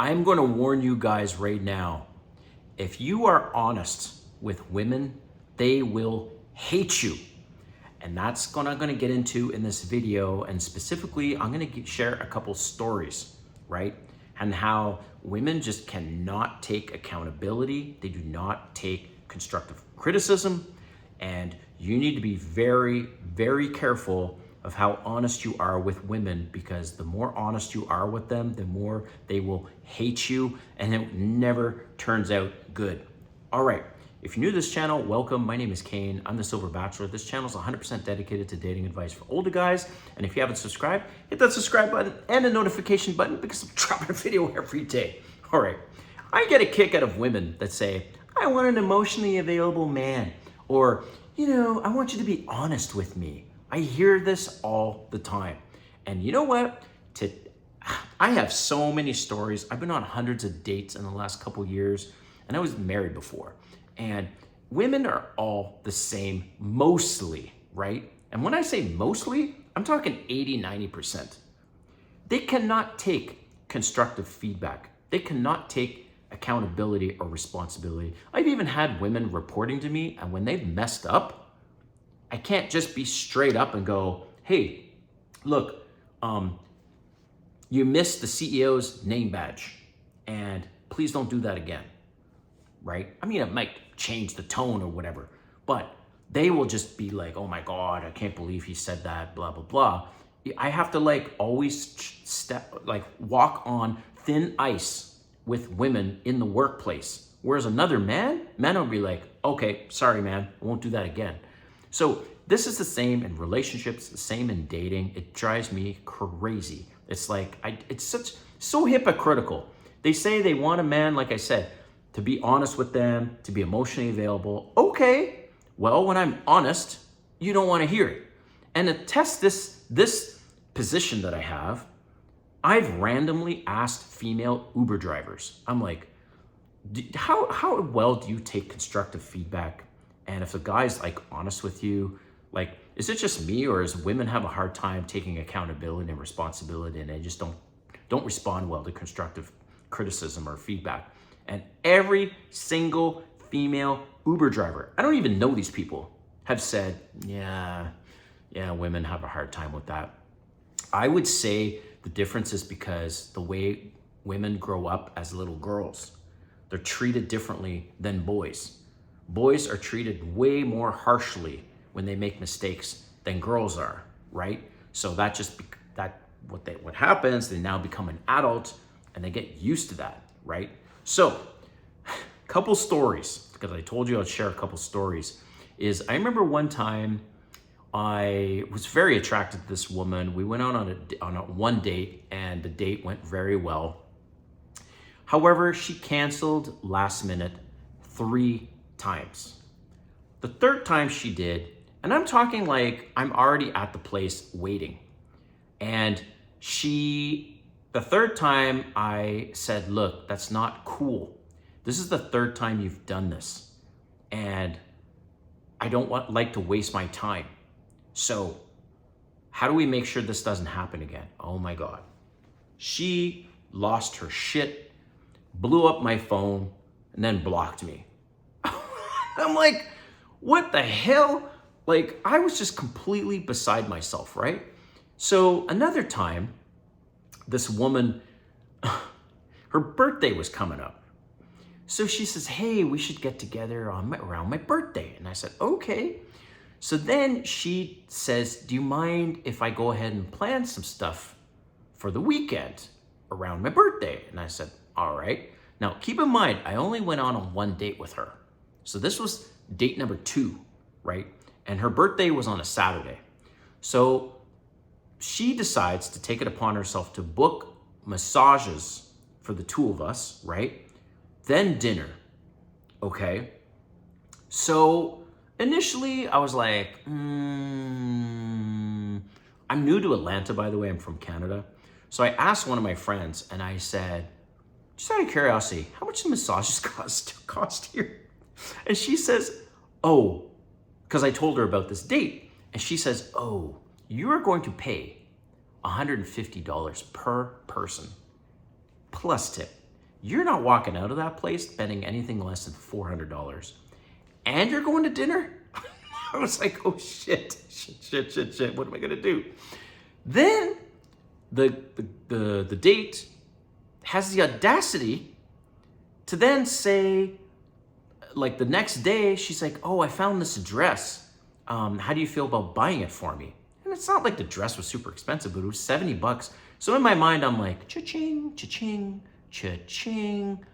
I'm going to warn you guys right now. If you are honest with women, they will hate you. And that's what I'm going to get into in this video. And specifically, I'm going to share a couple stories, right? And how women just cannot take accountability. They do not take constructive criticism. And you need to be very, very careful of how honest you are with women, because the more honest you are with them, the more they will hate you, and it never turns out good. All right, if you're new to this channel, welcome. My name is Kane. I'm the Silver Bachelor. This channel is 100% dedicated to dating advice for older guys. And if you haven't subscribed, hit that subscribe button and the notification button, because I'm dropping a video every day. All right, I get a kick out of women that say, I want an emotionally available man, or, you know, I want you to be honest with me. I hear this all the time. And you know what? I have so many stories. I've been on hundreds of dates in the last couple years, and I was married before. And women are all the same, mostly, right? And when I say mostly, I'm talking 80, 90%. They cannot take constructive feedback. They cannot take accountability or responsibility. I've even had women reporting to me, and when they've messed up, I can't just be straight up and go, hey, look, you missed the CEO's name badge, and please don't do that again, right? I mean, it might change the tone or whatever, but they will just be like, oh my God, I can't believe he said that, blah, blah, blah. I have to always walk on thin ice with women in the workplace. Whereas another man will be like, okay, sorry, man, I won't do that again. So this is the same in relationships, the same in dating. It drives me crazy. It's like, it's so hypocritical. They say they want a man, like I said, to be honest with them, to be emotionally available. Okay, well, when I'm honest, you don't want to hear it. And to test this position that I have, I've randomly asked female Uber drivers. I'm like, how well do you take constructive feedback? And if the guy's honest with you, is it just me, or does women have a hard time taking accountability and responsibility, and they just don't respond well to constructive criticism or feedback? And every single female Uber driver, I don't even know these people, have said, yeah, women have a hard time with that. I would say the difference is because the way women grow up as little girls, they're treated differently than boys. Boys are treated way more harshly when they make mistakes than girls are, right? So what happens, they now become an adult and they get used to that, right? So, couple stories, because I told you I'd share a couple stories, is I remember one time I was very attracted to this woman. We went on a one date, and the date went very well. However, she canceled last minute 3 times. The third time she did, and I'm talking I'm already at the place waiting. And the third time I said, look, that's not cool. This is the third time you've done this, and I don't like to waste my time. So how do we make sure this doesn't happen again? Oh my God. She lost her shit, blew up my phone, and then blocked me. I'm like, what the hell? I was just completely beside myself, right? So another time, this woman, her birthday was coming up. So she says, hey, we should get together around my birthday. And I said, okay. So then she says, do you mind if I go ahead and plan some stuff for the weekend around my birthday? And I said, all right. Now, keep in mind, I only went on one date with her. So this was date number 2, right? And her birthday was on a Saturday. So she decides to take it upon herself to book massages for the 2 of us, right? Then dinner, okay? So initially I was like, I'm new to Atlanta, by the way, I'm from Canada. So I asked one of my friends and I said, just out of curiosity, how much do massages cost here? And she says, oh, because I told her about this date. And she says, oh, you are going to pay $150 per person plus tip. you're not walking out of that place spending anything less than $400. And you're going to dinner? I was like, oh shit, what am I gonna do? Then the date has the audacity to then say, like the next day, she's like, oh, I found this dress. How do you feel about buying it for me? And it's not like the dress was super expensive, but it was $70. So in my mind, I'm like, cha-ching, cha-ching, cha-ching.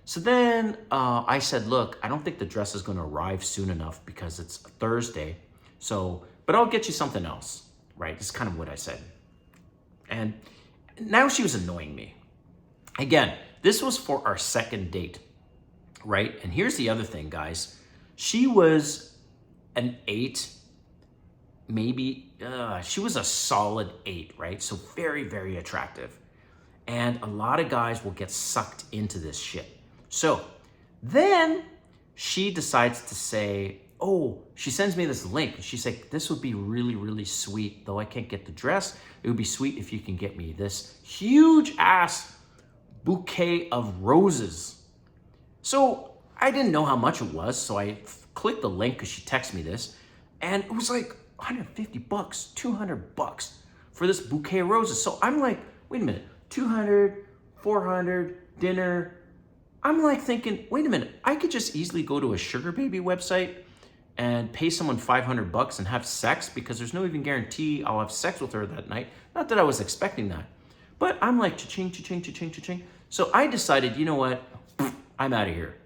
So then I said, look, I don't think the dress is gonna arrive soon enough because it's Thursday. So, but I'll get you something else, right? This is kind of what I said. And now she was annoying me. Again, this was for our second date, right? And here's the other thing, guys. She was an 8, maybe, she was a solid 8, right? So very, very attractive. And a lot of guys will get sucked into this shit. So then she decides to say, oh, she sends me this link. She's like, this would be really, really sweet. Though I can't get the dress, it would be sweet if you can get me this huge ass bouquet of roses. So I didn't know how much it was. So I clicked the link because she texted me this. And it was like $150, $200 for this bouquet of roses. So I'm like, wait a minute, 200, 400, dinner. I'm like thinking, wait a minute, I could just easily go to a sugar baby website and pay someone $500 and have sex, because there's no even guarantee I'll have sex with her that night. Not that I was expecting that, but I'm like, cha-ching, cha-ching, cha-ching, cha-ching. So I decided, you know what, I'm out of here.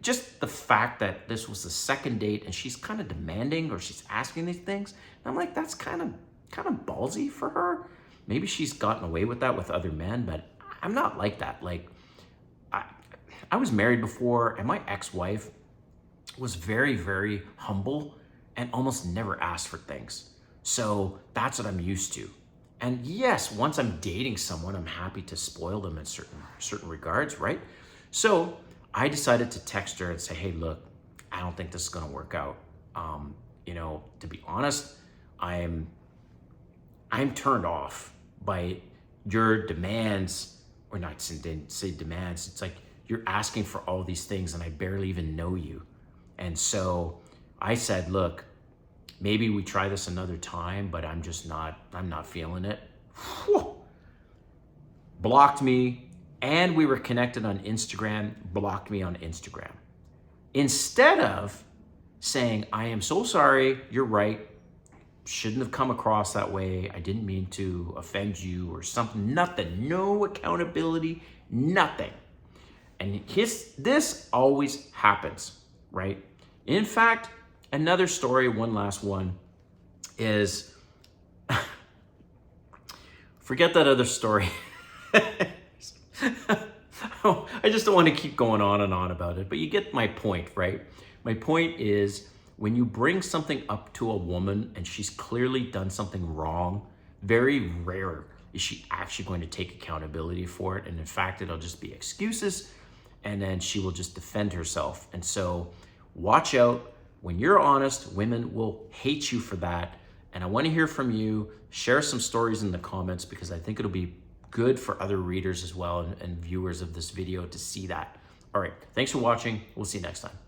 Just the fact that this was the second date and she's kind of demanding, or she's asking these things, and I'm like, that's kind of ballsy for her. Maybe she's gotten away with that with other men, but I'm not like that. Like, I was married before, and my ex-wife was very, very humble and almost never asked for things. So that's what I'm used to. And yes, once I'm dating someone, I'm happy to spoil them in certain regards, right? So I decided to text her and say, hey, look, I don't think this is gonna work out. You know, to be honest, I'm turned off by your demands, or not say demands, it's like you're asking for all these things and I barely even know you. And so I said, look, maybe we try this another time, but I'm not feeling it. Whew. Blocked me, and we were connected on Instagram, blocked me on Instagram. Instead of saying, I am so sorry, you're right, shouldn't have come across that way, I didn't mean to offend you or something, nothing, no accountability, nothing. And this always happens, right? In fact, another story, one last one, is, forget that other story. I just don't want to keep going on and on about it, but you get my point, right? My point is, when you bring something up to a woman and she's clearly done something wrong, very rare is she actually going to take accountability for it. And in fact, it'll just be excuses, and then she will just defend herself. And so watch out. When you're honest, women will hate you for that. And I want to hear from you. Share some stories in the comments, because I think it'll be good for other readers as well, and viewers of this video to see that. All right, thanks for watching. We'll see you next time.